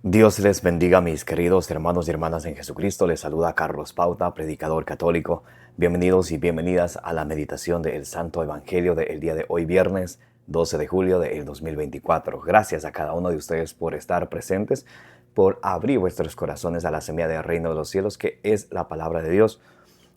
Dios les bendiga, mis queridos hermanos y hermanas en Jesucristo. Les saluda Carlos Pauta, predicador católico. Bienvenidos y bienvenidas a la meditación del Santo Evangelio del día de hoy, viernes 12 de julio del 2024. Gracias a cada uno de ustedes por estar presentes, por abrir vuestros corazones a la semilla del reino de los cielos, que es la palabra de Dios,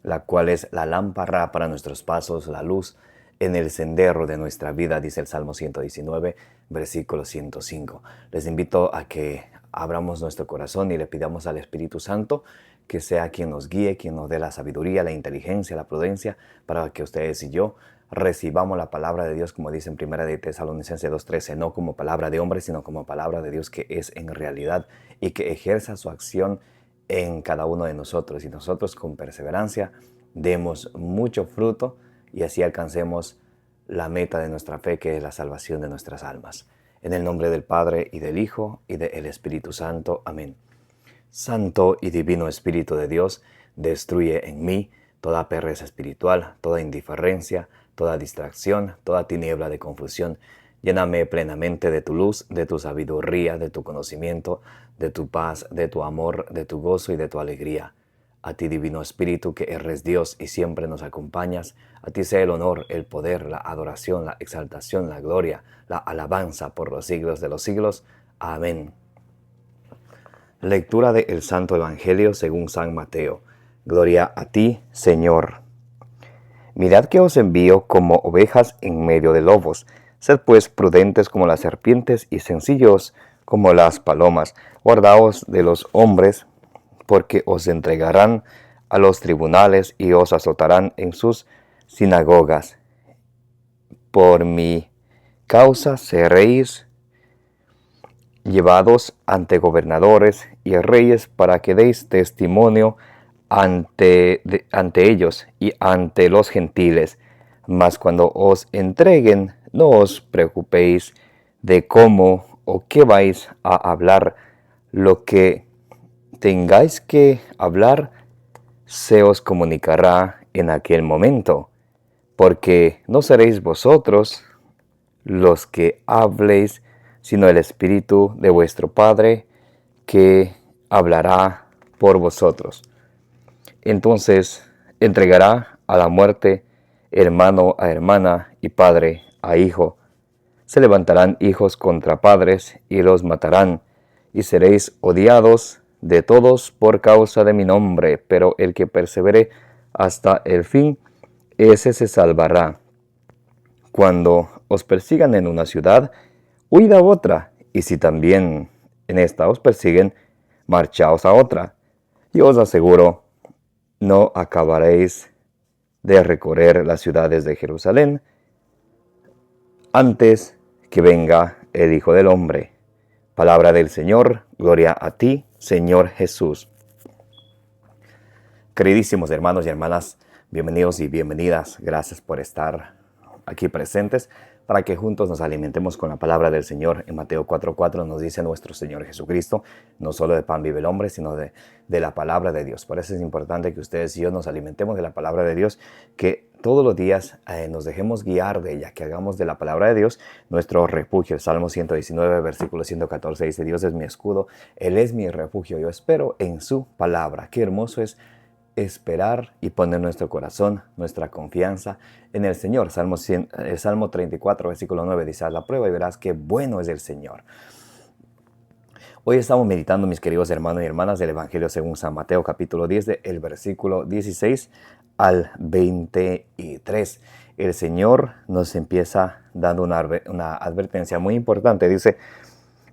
la cual es la lámpara para nuestros pasos, la luz en el sendero de nuestra vida, dice el Salmo 119, versículo 105. Les invito a que abramos nuestro corazón y le pidamos al Espíritu Santo que sea quien nos guíe, quien nos dé la sabiduría, la inteligencia, la prudencia, para que ustedes y yo recibamos la palabra de Dios, como dice en 1 de Tesalonicenses 2:13, no como palabra de hombre, sino como palabra de Dios que es en realidad y que ejerza su acción en cada uno de nosotros. Y nosotros con perseverancia demos mucho fruto y así alcancemos la meta de nuestra fe, que es la salvación de nuestras almas. En el nombre del Padre, y del Hijo, y del Espíritu Santo. Amén. Santo y divino Espíritu de Dios, destruye en mí toda pereza espiritual, toda indiferencia, toda distracción, toda tiniebla de confusión. Lléname plenamente de tu luz, de tu sabiduría, de tu conocimiento, de tu paz, de tu amor, de tu gozo y de tu alegría. A ti, divino Espíritu, que eres Dios y siempre nos acompañas, a ti sea el honor, el poder, la adoración, la exaltación, la gloria, la alabanza por los siglos de los siglos. Amén. Lectura del Santo Evangelio según San Mateo. Gloria a ti, Señor. Mirad que os envío como ovejas en medio de lobos. Sed pues prudentes como las serpientes y sencillos como las palomas. Guardaos de los hombres, porque os entregarán a los tribunales y os azotarán en sus sinagogas. Por mi causa seréis llevados ante gobernadores y reyes para que deis testimonio ante ellos y ante los gentiles. Mas cuando os entreguen, no os preocupéis de cómo o qué vais a hablar. Lo que tengáis que hablar se os comunicará en aquel momento, porque no seréis vosotros los que habléis, sino el Espíritu de vuestro Padre que hablará por vosotros. Entonces entregará a la muerte hermano a hermana y padre a hijo. Se levantarán hijos contra padres y los matarán, y seréis odiados de todos por causa de mi nombre, pero el que persevere hasta el fin, ese se salvará. Cuando os persigan en una ciudad, huid a otra, y si también en esta os persiguen, marchaos a otra. Yo os aseguro, no acabaréis de recorrer las ciudades de Jerusalén antes que venga el Hijo del Hombre. Palabra del Señor, gloria a ti, Señor Jesús. Queridísimos hermanos y hermanas, bienvenidos y bienvenidas. Gracias por estar aquí presentes para que juntos nos alimentemos con la palabra del Señor. En Mateo 4:4 nos dice nuestro Señor Jesucristo, no solo de pan vive el hombre, sino de la palabra de Dios. Por eso es importante que ustedes y yo nos alimentemos de la palabra de Dios, que todos los días nos dejemos guiar de ella, que hagamos de la palabra de Dios nuestro refugio. El Salmo 119, versículo 114 dice: Dios es mi escudo, Él es mi refugio, yo espero en su palabra. Qué hermoso es esperar y poner nuestro corazón, nuestra confianza en el Señor. El Salmo 34, versículo 9 dice: haz la prueba y verás qué bueno es el Señor. Hoy estamos meditando, mis queridos hermanos y hermanas, del Evangelio según San Mateo, capítulo 10, del versículo 16 al 23. El Señor nos empieza dando una advertencia muy importante. Dice: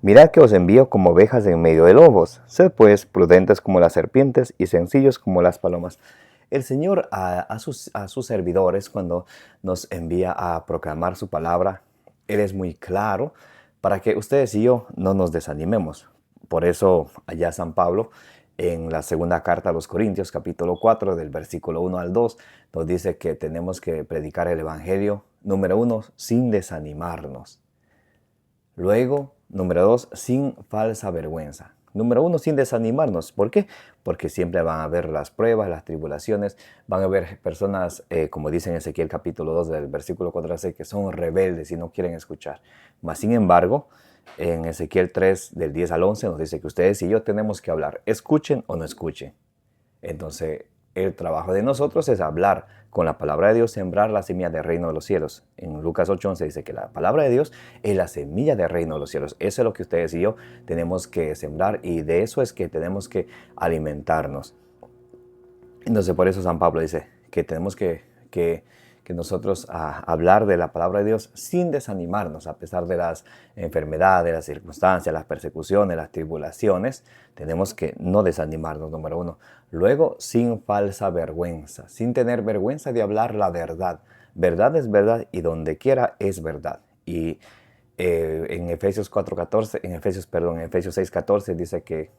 mirad que os envío como ovejas en medio de lobos. Sed pues prudentes como las serpientes y sencillos como las palomas. El Señor a sus servidores, cuando nos envía a proclamar su palabra, Él es muy claro para que ustedes y yo no nos desanimemos. Por eso allá San Pablo, en la segunda carta a los Corintios, capítulo 4, del versículo 1 al 2, nos dice que tenemos que predicar el Evangelio, número 1, sin desanimarnos. Luego, número 2, sin falsa vergüenza. Número 1, sin desanimarnos. ¿Por qué? Porque siempre van a haber las pruebas, las tribulaciones, van a haber personas, como dice en Ezequiel capítulo 2 del versículo 4 al 6, que son rebeldes y no quieren escuchar. Mas, sin embargo, En Ezequiel 3, del 10 al 11, nos dice que ustedes y yo tenemos que hablar, escuchen o no escuchen. Entonces, el trabajo de nosotros es hablar con la palabra de Dios, sembrar la semilla del reino de los cielos. En Lucas 8:11 dice que la palabra de Dios es la semilla del reino de los cielos. Eso es lo que ustedes y yo tenemos que sembrar, y de eso es que tenemos que alimentarnos. Entonces, por eso San Pablo dice que tenemos que nosotros hablar de la palabra de Dios sin desanimarnos, a pesar de las enfermedades, las circunstancias, las persecuciones, las tribulaciones. Tenemos que no desanimarnos, número uno. Luego, sin falsa vergüenza, sin tener vergüenza de hablar la verdad. Verdad es verdad y donde quiera es verdad. Y en Efesios 4:14, en Efesios 6:14 dice que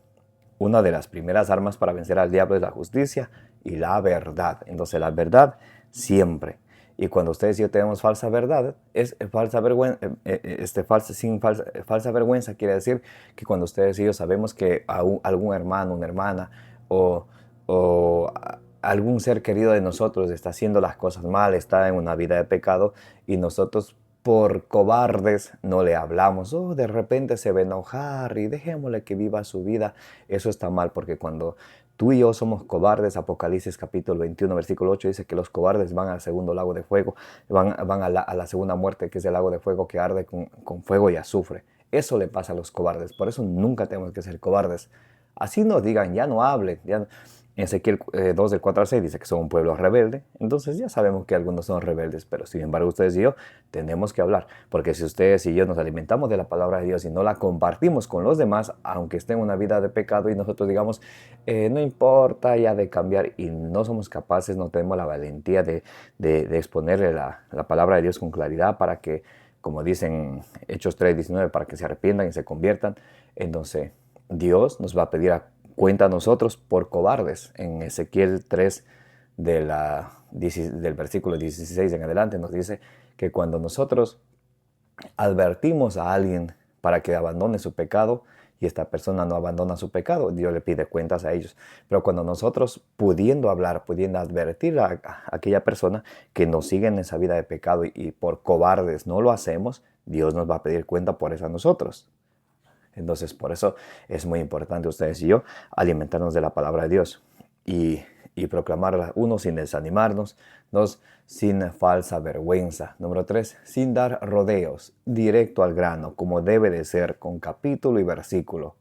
una de las primeras armas para vencer al diablo es la justicia y la verdad. Entonces, la verdad siempre. Y cuando ustedes y yo tenemos falsa verdad, es falsa vergüenza, falsa vergüenza quiere decir que cuando ustedes y yo sabemos que algún hermano, una hermana o algún ser querido de nosotros está haciendo las cosas mal, está en una vida de pecado, y nosotros por cobardes no le hablamos, de repente se va a enojar y dejémosle que viva su vida. Eso está mal, porque cuando tú y yo somos cobardes, Apocalipsis capítulo 21, versículo 8 dice que los cobardes van al segundo lago de fuego, van a la segunda muerte, que es el lago de fuego que arde con fuego y azufre. Eso le pasa a los cobardes, por eso nunca tenemos que ser cobardes. Así nos digan, ya no hablen, ya. En Ezequiel 2, del 4 al 6 dice que son un pueblo rebelde. Entonces ya sabemos que algunos son rebeldes, pero sin embargo ustedes y yo tenemos que hablar. Porque si ustedes y yo nos alimentamos de la palabra de Dios y no la compartimos con los demás, aunque estén en una vida de pecado y nosotros digamos, no importa ya de cambiar, y no somos capaces, no tenemos la valentía de exponerle la palabra de Dios con claridad para que, como dicen Hechos 3:19, para que se arrepientan y se conviertan, entonces Dios nos va a pedir cuenta a nosotros por cobardes. En Ezequiel 3, del versículo 16 en adelante, nos dice que cuando nosotros advertimos a alguien para que abandone su pecado y esta persona no abandona su pecado, Dios le pide cuentas a ellos. Pero cuando nosotros, pudiendo hablar, pudiendo advertir a aquella persona que nos sigue en esa vida de pecado y por cobardes no lo hacemos, Dios nos va a pedir cuenta por eso a nosotros. Entonces, por eso es muy importante ustedes y yo alimentarnos de la palabra de Dios y proclamarla, uno, sin desanimarnos, dos, sin falsa vergüenza, número 3, sin dar rodeos, directo al grano, como debe de ser, con capítulo y versículo.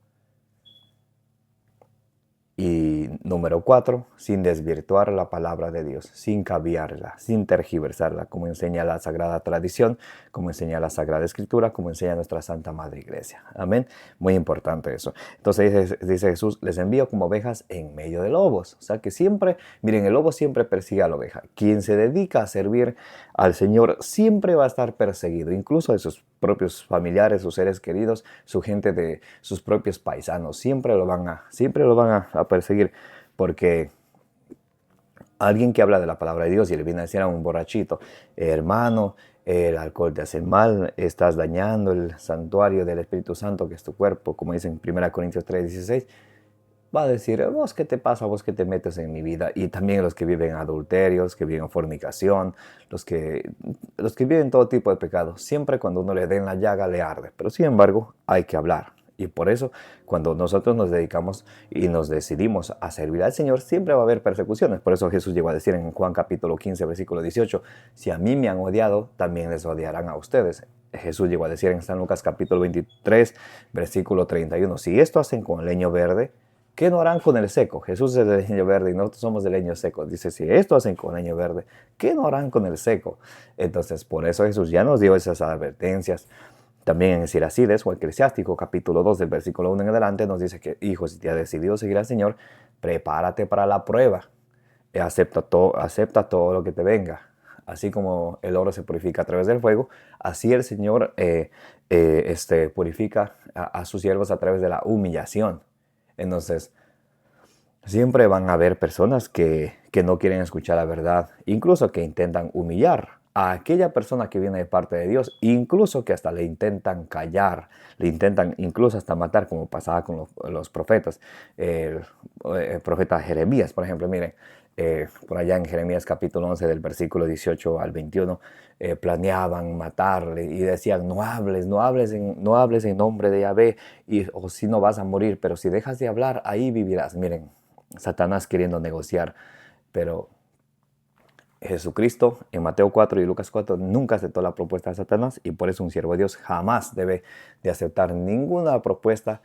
Y número 4, sin desvirtuar la palabra de Dios, sin caviarla, sin tergiversarla, como enseña la Sagrada Tradición, como enseña la Sagrada Escritura, como enseña nuestra Santa Madre Iglesia. Amén. Muy importante eso. Entonces dice Jesús, les envío como ovejas en medio de lobos. O sea que siempre, miren, el lobo siempre persigue a la oveja. Quien se dedica a servir al Señor siempre va a estar perseguido, incluso de sus propios familiares, sus seres queridos, su gente, de sus propios paisanos, siempre lo van a perseguir, porque alguien que habla de la palabra de Dios y le viene a decir a un borrachito, hermano, el alcohol te hace mal, estás dañando el santuario del Espíritu Santo que es tu cuerpo, como dice en 1 Corintios 3:16, va a decir, vos qué te pasa, vos qué te metes en mi vida. Y también los que viven en adulterio, los que viven en fornicación, los que viven todo tipo de pecados. Siempre cuando uno le dé en la llaga le arde, pero sin embargo hay que hablar. Y por eso, cuando nosotros nos dedicamos y nos decidimos a servir al Señor, siempre va a haber persecuciones. Por eso Jesús llegó a decir en Juan capítulo 15, versículo 18, si a mí me han odiado, también les odiarán a ustedes. Jesús llegó a decir en San Lucas capítulo 23, versículo 31, si esto hacen con leño verde, ¿qué no harán con el seco? Jesús es del leño verde y nosotros somos del leño seco. Dice, si esto hacen con leño verde, ¿qué no harán con el seco? Entonces, por eso Jesús ya nos dio esas advertencias. También en Siracides o Eclesiástico, capítulo 2, del versículo 1 en adelante, nos dice que, hijo, si te has decidido seguir al Señor, prepárate para la prueba. Acepta todo lo que te venga. Así como el oro se purifica a través del fuego, así el Señor purifica a sus siervos a través de la humillación. Entonces, siempre van a haber personas que no quieren escuchar la verdad, incluso que intentan humillar a aquella persona que viene de parte de Dios, incluso que hasta le intentan callar, le intentan incluso hasta matar, como pasaba con los profetas. El profeta Jeremías, por ejemplo, miren, por allá en Jeremías capítulo 11 del versículo 18 al 21, planeaban matarle y decían, no hables, no hables en nombre de Yahvé, o si no vas a morir, pero si dejas de hablar, ahí vivirás. Miren, Satanás queriendo negociar, pero Jesucristo en Mateo 4 y Lucas 4 nunca aceptó la propuesta de Satanás, y por eso un siervo de Dios jamás debe de aceptar ninguna propuesta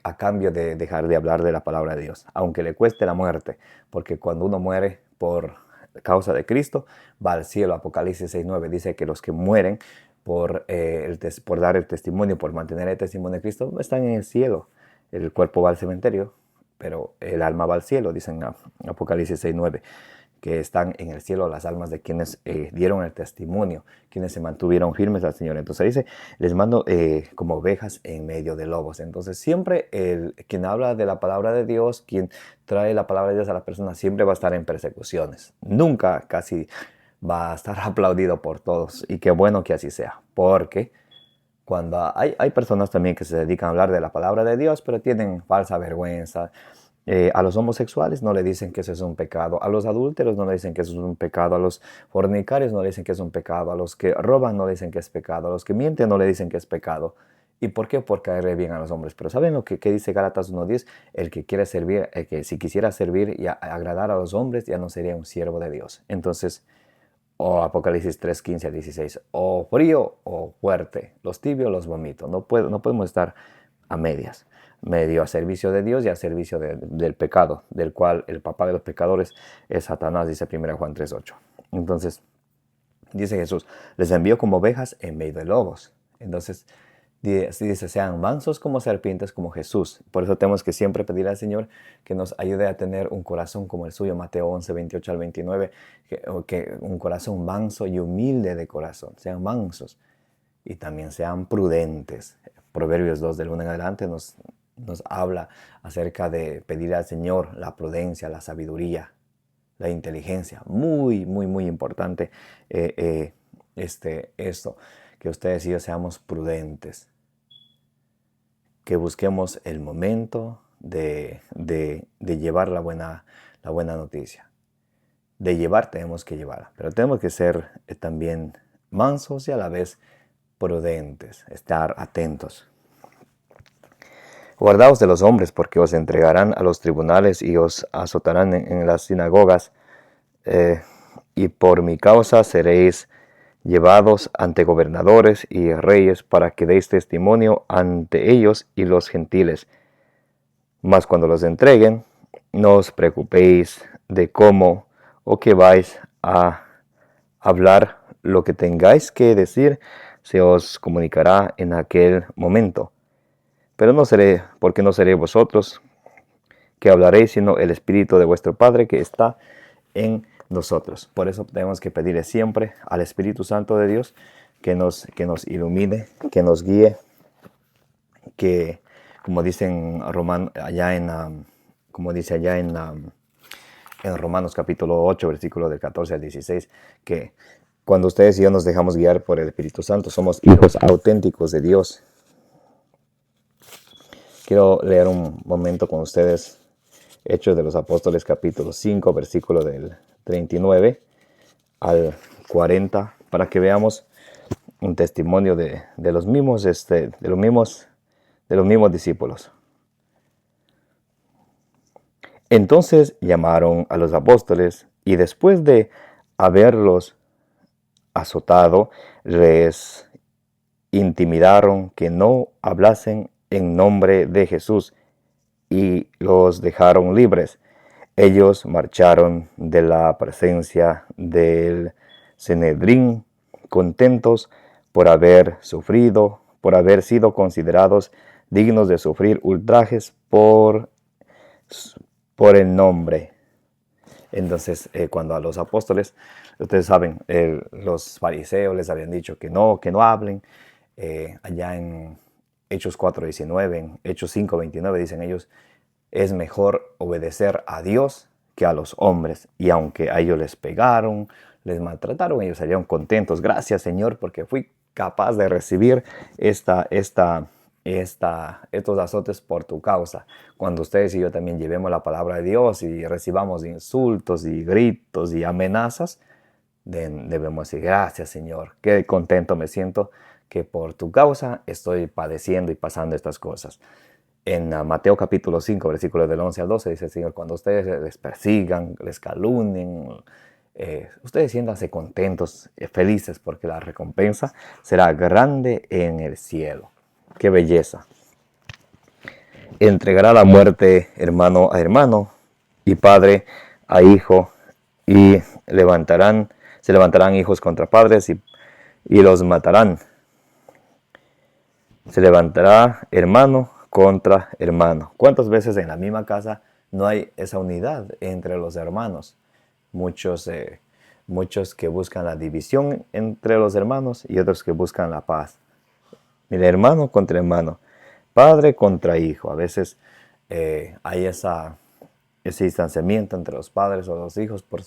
a cambio de dejar de hablar de la palabra de Dios, aunque le cueste la muerte, porque cuando uno muere por causa de Cristo, va al cielo. Apocalipsis 6:9 dice que los que mueren por dar el testimonio, por mantener el testimonio de Cristo, están en el cielo. El cuerpo va al cementerio, pero el alma va al cielo, dicen Apocalipsis 6:9, que están en el cielo las almas de quienes dieron el testimonio, quienes se mantuvieron firmes al Señor. Entonces dice, les mando como ovejas en medio de lobos. Entonces siempre quien habla de la palabra de Dios, quien trae la palabra de Dios a la persona, siempre va a estar en persecuciones. Nunca casi va a estar aplaudido por todos. Y qué bueno que así sea, porque cuando hay personas también que se dedican a hablar de la palabra de Dios, pero tienen falsa vergüenza. A los homosexuales no le dicen que eso es un pecado, a los adúlteros no le dicen que eso es un pecado, a los fornicarios no le dicen que es un pecado, a los que roban no le dicen que es pecado, a los que mienten no le dicen que es pecado. ¿Y por qué? Por caerle bien a los hombres. Pero ¿saben lo que dice Gálatas 1:10? El que quiere servir, el que si quisiera servir y agradar a los hombres, ya no sería un siervo de Dios. Entonces, o Apocalipsis 3:15-16, o frío o fuerte, los tibios los vomito. No podemos estar a medias, medio a servicio de Dios y a servicio del pecado, del cual el papá de los pecadores es Satanás, dice 1 Juan 3:8. Entonces, dice Jesús, les envió como ovejas en medio de lobos. Entonces, dice, sean mansos como serpientes como Jesús. Por eso tenemos que siempre pedir al Señor que nos ayude a tener un corazón como el suyo. Mateo 11:28-29, que un corazón manso y humilde de corazón. Sean mansos y también sean prudentes. Proverbios 2 del 1 en adelante nos habla acerca de pedir al Señor la prudencia, la sabiduría, la inteligencia. Muy, muy, muy importante esto, que ustedes y yo seamos prudentes, que busquemos el momento de llevar la buena noticia. De llevar tenemos que llevarla, pero tenemos que ser también mansos y a la vez prudentes, estar atentos. Guardaos de los hombres, porque os entregarán a los tribunales y os azotarán en las sinagogas, y por mi causa seréis llevados ante gobernadores y reyes para que deis testimonio ante ellos y los gentiles. Mas cuando los entreguen, no os preocupéis de cómo o qué vais a hablar. Lo que tengáis que decir se os comunicará en aquel momento. Pero no seré vosotros que hablaréis, sino el Espíritu de vuestro Padre que está en nosotros. Por eso tenemos que pedirle siempre al Espíritu Santo de Dios que nos ilumine, que nos guíe, que, como dice allá en Romanos capítulo 8, versículo del 14 al 16, que cuando ustedes y yo nos dejamos guiar por el Espíritu Santo, somos hijos auténticos de Dios. Quiero leer un momento con ustedes Hechos de los Apóstoles capítulo 5, versículo del 39 al 40, para que veamos un testimonio de los mismos discípulos. Entonces llamaron a los apóstoles y después de haberlos azotado, les intimidaron que no hablasen en nombre de Jesús y los dejaron libres. Ellos marcharon de la presencia del Sanedrín contentos por haber sido considerados dignos de sufrir ultrajes por el nombre. Entonces, cuando a los apóstoles, ustedes saben, los fariseos les habían dicho que no hablen. Allá en Hechos 4:19, en Hechos 5:29 dicen ellos, es mejor obedecer a Dios que a los hombres. Y aunque a ellos les pegaron, les maltrataron, ellos salieron contentos. Gracias, Señor, porque fui capaz de recibir estos azotes por tu causa. Cuando ustedes y yo también llevemos la palabra de Dios y recibamos insultos y gritos y amenazas, debemos decir, gracias, Señor, qué contento me siento que por tu causa estoy padeciendo y pasando estas cosas. En Mateo capítulo 5, versículos del 11 al 12, dice el Señor, cuando ustedes les persigan, les calumnien, ustedes siéntanse contentos, felices, porque la recompensa será grande en el cielo. ¡Qué belleza! Entregará la muerte hermano a hermano y padre a hijo, y se levantarán hijos contra padres y los matarán. Se levantará hermano contra hermano. ¿Cuántas veces en la misma casa no hay esa unidad entre los hermanos? Muchos que buscan la división entre los hermanos y otros que buscan la paz. Mira, hermano contra hermano, padre contra hijo. A veces hay ese distanciamiento entre los padres o los hijos por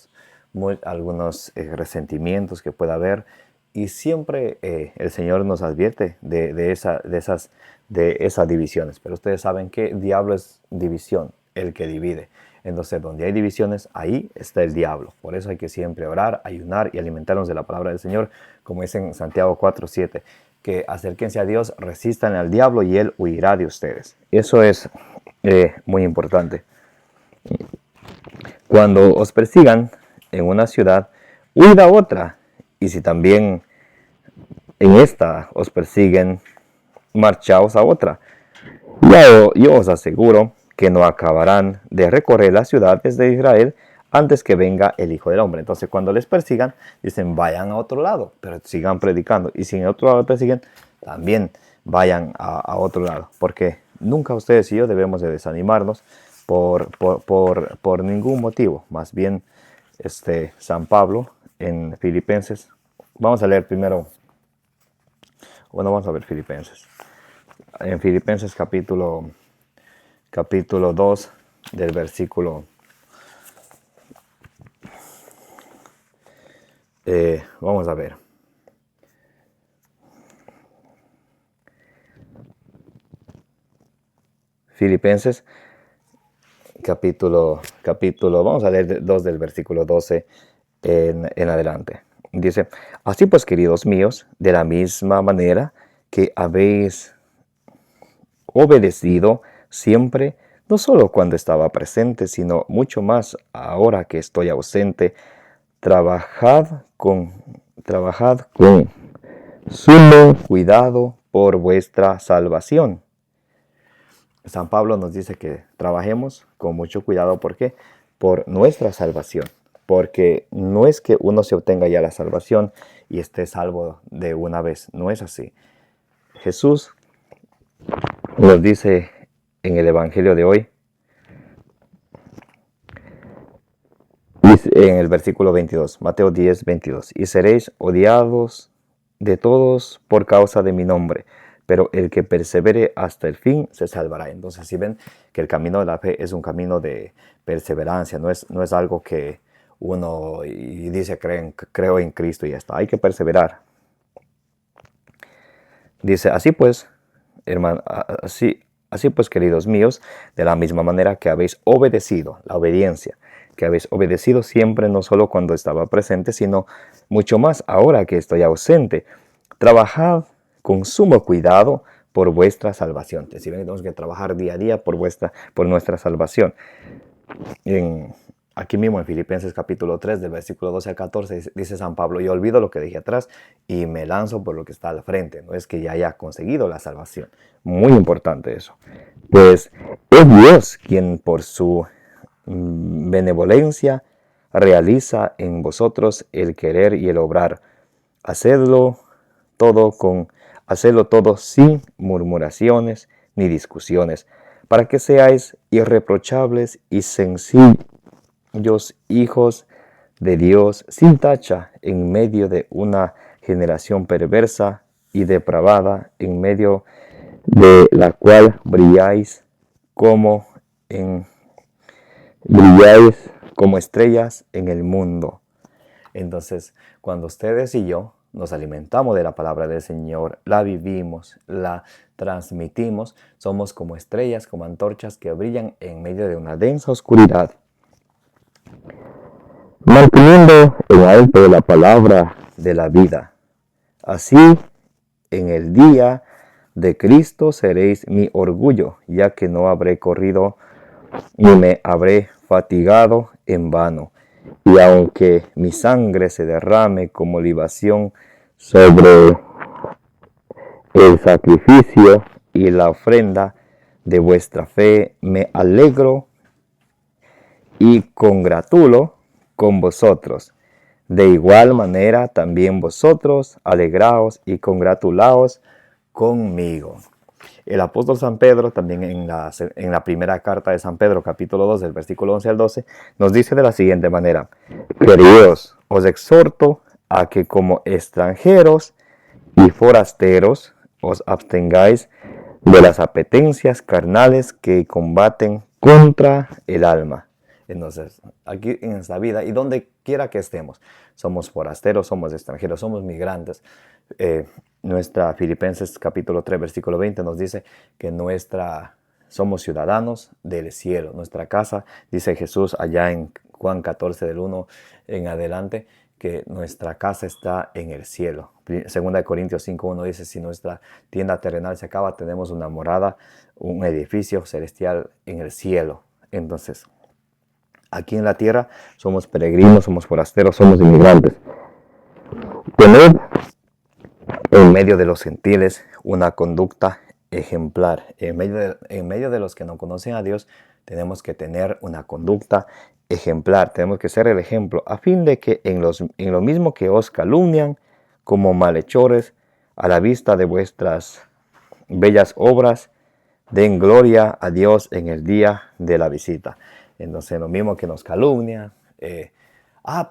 algunos resentimientos que pueda haber. Y siempre el Señor nos advierte de esas divisiones. Pero ustedes saben que el diablo es división, el que divide. Entonces, donde hay divisiones, ahí está el diablo. Por eso hay que siempre orar, ayunar y alimentarnos de la palabra del Señor, como dice en Santiago 4:7, que acérquense a Dios, resistan al diablo y Él huirá de ustedes. Eso es muy importante. Cuando os persigan en una ciudad, huid a otra. Y si también en esta os persiguen, marchaos a otra. Yo os aseguro que no acabarán de recorrer las ciudades de Israel antes que venga el Hijo del Hombre. Entonces, cuando les persigan, dicen, vayan a otro lado, pero sigan predicando. Y si en otro lado persiguen, también vayan a otro lado. Porque nunca ustedes y yo debemos de desanimarnos por ningún motivo. Más bien, San Pablo en Filipenses, vamos a leer primero, vamos a ver Filipenses. En Filipenses capítulo 2 del versículo vamos a ver. Filipenses capítulo, vamos a leer 2 del versículo 12 en adelante. Dice, así pues, queridos míos, de la misma manera que habéis obedecido siempre, no solo cuando estaba presente, sino mucho más ahora que estoy ausente, trabajad con sumo cuidado por vuestra salvación. San Pablo nos dice que trabajemos con mucho cuidado. ¿Por qué? Por nuestra salvación. Porque no es que uno se obtenga ya la salvación y esté salvo de una vez. No es así. Jesús nos dice en el Evangelio de hoy, en el versículo 22, Mateo 10, 22, y seréis odiados de todos por causa de mi nombre, pero el que persevere hasta el fin se salvará. Entonces, si ven que el camino de la fe es un camino de perseverancia, no es algo que uno y dice creo en Cristo y ya está. Hay que perseverar. Dice, así pues, hermano, así pues, queridos míos, de la misma manera que habéis obedecido, la obediencia, que habéis obedecido siempre, no solo cuando estaba presente, sino mucho más ahora que estoy ausente, trabajad con sumo cuidado por vuestra salvación. Si ven, tenemos que trabajar día a día por nuestra salvación. Aquí mismo en Filipenses capítulo 3, del versículo 12 al 14, dice San Pablo, yo olvido lo que dejé atrás y me lanzo por lo que está al frente. No es que ya haya conseguido la salvación. Muy importante eso. Pues es Dios quien por su benevolencia realiza en vosotros el querer y el obrar. Hacedlo todo sin murmuraciones ni discusiones, para que seáis irreprochables y sencillos, hijos de Dios, sin tacha, en medio de una generación perversa y depravada, en medio de la cual brilláis como estrellas en el mundo. Entonces, cuando ustedes y yo nos alimentamos de la palabra del Señor, la vivimos, la transmitimos, somos como estrellas, como antorchas que brillan en medio de una densa oscuridad, manteniendo en alto la palabra de la vida. Así, en el día de Cristo seréis mi orgullo, ya que no habré corrido ni me habré fatigado en vano. Y aunque mi sangre se derrame como libación sobre el sacrificio y la ofrenda de vuestra fe, me alegro y congratulo con vosotros. De igual manera también vosotros alegraos y congratulaos conmigo. El apóstol San Pedro, también en la primera carta de San Pedro, capítulo 2, del versículo 11 al 12, nos dice de la siguiente manera: queridos, os exhorto a que como extranjeros y forasteros os abstengáis de las apetencias carnales que combaten contra el alma. Entonces, aquí en esta vida y donde quiera que estemos, somos forasteros, somos extranjeros, somos migrantes. Nuestra Filipenses capítulo 3, versículo 20 nos dice que somos ciudadanos del cielo. Nuestra casa, dice Jesús allá en Juan 14, del 1 en adelante, que nuestra casa está en el cielo. Segunda de Corintios 5:1 dice: si nuestra tienda terrenal se acaba, tenemos una morada, un edificio celestial en el cielo. Entonces, aquí en la tierra somos peregrinos, somos forasteros, somos inmigrantes. Tened en medio de los gentiles una conducta ejemplar. En medio de los que no conocen a Dios, tenemos que tener una conducta ejemplar. Tenemos que ser el ejemplo, a fin de que en lo mismo que os calumnian como malhechores, a la vista de vuestras bellas obras, den gloria a Dios en el día de la visita. Entonces, lo mismo que nos calumnian,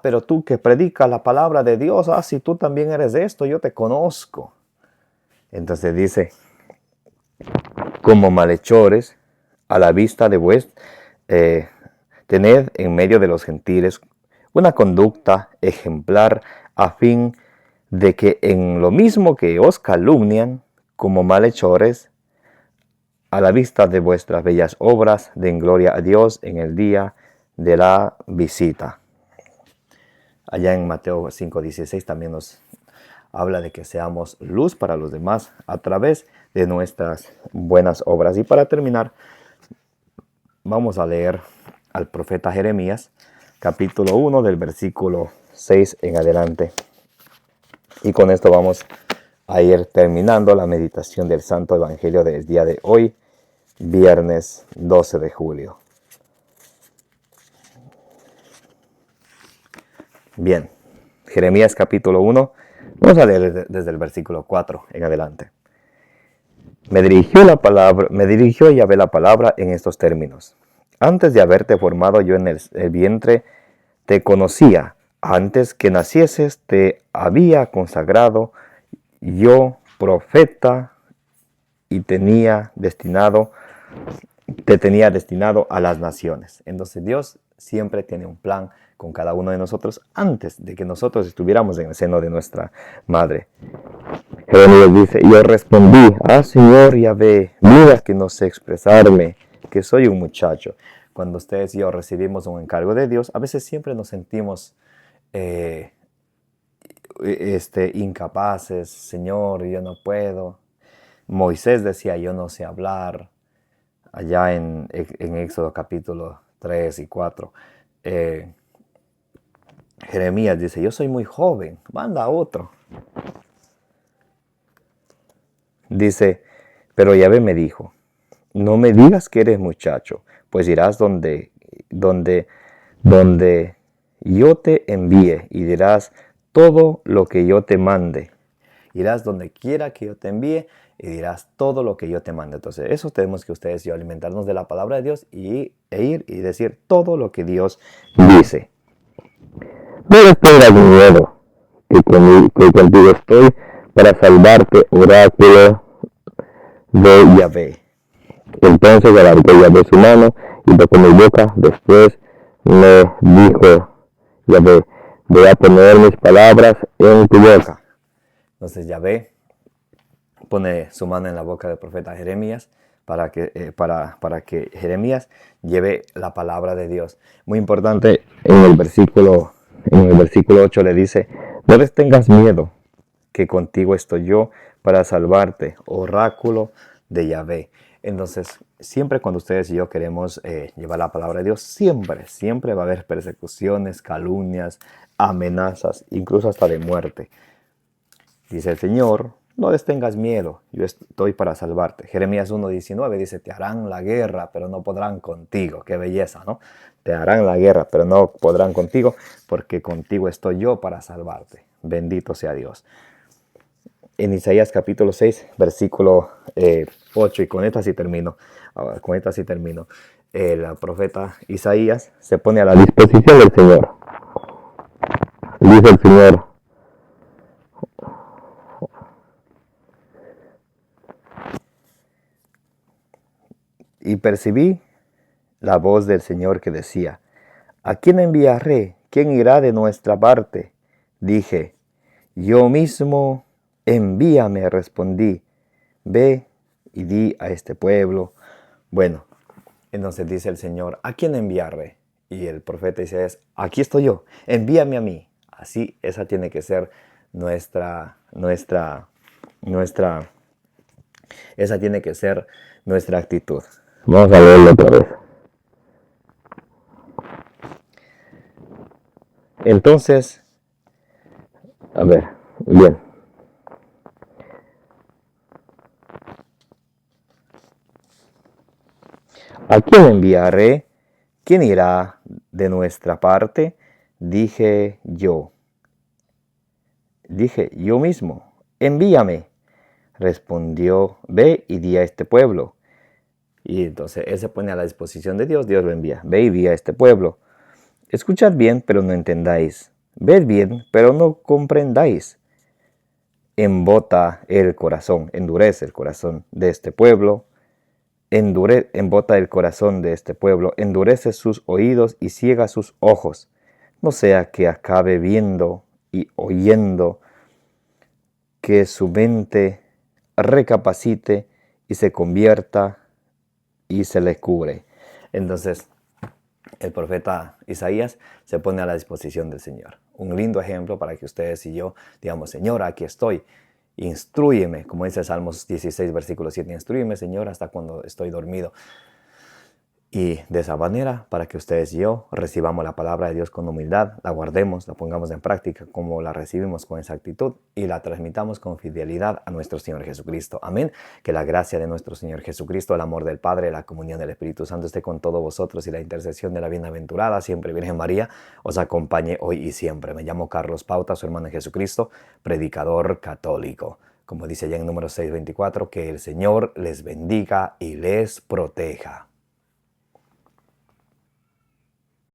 pero tú que predicas la palabra de Dios, si tú también eres de esto, yo te conozco. Entonces dice, como malhechores, a la vista de tened en medio de los gentiles una conducta ejemplar, a fin de que en lo mismo que os calumnian como malhechores, a la vista de vuestras bellas obras, den gloria a Dios en el día de la visita. Allá en Mateo 5:16 también nos habla de que seamos luz para los demás a través de nuestras buenas obras. Y para terminar, vamos a leer al profeta Jeremías, capítulo 1, del versículo 6 en adelante. Y con esto vamos a ir terminando la meditación del Santo Evangelio del día de hoy, viernes 12 de julio. Bien, Jeremías capítulo 1, vamos a leer desde el versículo 4 en adelante. Me dirigió Yahvé la palabra en estos términos: antes de haberte formado yo en el vientre, te conocía; antes que nacieses te había consagrado yo profeta y te tenía destinado a las naciones. Entonces Dios siempre tiene un plan con cada uno de nosotros antes de que nosotros estuviéramos en el seno de nuestra madre. Jeremías dice: yo respondí: Señor Yahvé, mira que no sé expresarme, que soy un muchacho. Cuando ustedes y yo recibimos un encargo de Dios, a veces siempre nos sentimos incapaces. Señor, yo no puedo. Moisés decía: yo no sé hablar. Allá en Éxodo capítulo 3 y 4. Jeremías dice: yo soy muy joven, manda a otro. Dice: pero Yahvé me dijo: no me digas que eres muchacho, pues irás donde yo te envíe y dirás todo lo que yo te mande. Irás donde quiera que yo te envíe y dirás todo lo que yo te mande. Entonces, eso tenemos que ustedes y yo alimentarnos de la palabra de Dios e ir y decir todo lo que Dios dice. No les tengas miedo, que contigo estoy para salvarte, oráculo de Yahvé. Entonces alargó Yahvé su mano y tocó mi boca. Después me dijo Yahvé: voy a poner mis palabras en tu boca. Entonces Yahvé pone su mano en la boca del profeta Jeremías para que Jeremías lleve la palabra de Dios. Muy importante, en el versículo 8 le dice: no les tengas miedo, que contigo estoy yo para salvarte, oráculo de Yahvé. Entonces, siempre cuando ustedes y yo queremos llevar la palabra de Dios, siempre va a haber persecuciones, calumnias, amenazas, incluso hasta de muerte. Dice el Señor: no les tengas miedo, yo estoy para salvarte. Jeremías 1:19 dice: te harán la guerra, pero no podrán contigo. Qué belleza, ¿no? Te harán la guerra, pero no podrán contigo, porque contigo estoy yo para salvarte. Bendito sea Dios. En Isaías capítulo 6, versículo 8, y con esta sí termino. El profeta Isaías se pone a la disposición del Señor. Dice el Señor: y percibí la voz del Señor que decía: ¿a quién enviaré? ¿Quién irá de nuestra parte? Dije: yo mismo, envíame, respondí. Ve y di a este pueblo. Bueno, entonces dice el Señor: ¿a quién enviaré? Y el profeta dice: aquí estoy yo, envíame a mí. Así, esa tiene que ser esa tiene que ser nuestra actitud. Vamos a leerlo otra vez. Entonces, a ver, bien. ¿A quién enviaré? ¿Quién irá de nuestra parte? Dije yo mismo, envíame. Respondió: ve y di a este pueblo. Y entonces él se pone a la disposición de Dios, Dios lo envía. Ve y di a este pueblo. Escuchad bien, pero no entendáis. Ved bien, pero no comprendáis. Embota el corazón, endurece el corazón de este pueblo. Embota el corazón de este pueblo, endurece sus oídos y ciega sus ojos, no sea que acabe viendo y oyendo, que su mente recapacite y se convierta y se le cubre. Entonces, el profeta Isaías se pone a la disposición del Señor. Un lindo ejemplo para que ustedes y yo digamos: Señor, aquí estoy. Instrúyeme, como dice Salmos 16, versículo 7, instrúyeme, Señor, hasta cuando estoy dormido. Y de esa manera, para que ustedes y yo recibamos la palabra de Dios con humildad, la guardemos, la pongamos en práctica como la recibimos con exactitud y la transmitamos con fidelidad a nuestro Señor Jesucristo. Amén. Que la gracia de nuestro Señor Jesucristo, el amor del Padre, la comunión del Espíritu Santo esté con todos vosotros y la intercesión de la bienaventurada siempre Virgen María os acompañe hoy y siempre. Me llamo Carlos Pauta, su hermano en Jesucristo, predicador católico. Como dice ya en Números 6:24, que el Señor les bendiga y les proteja.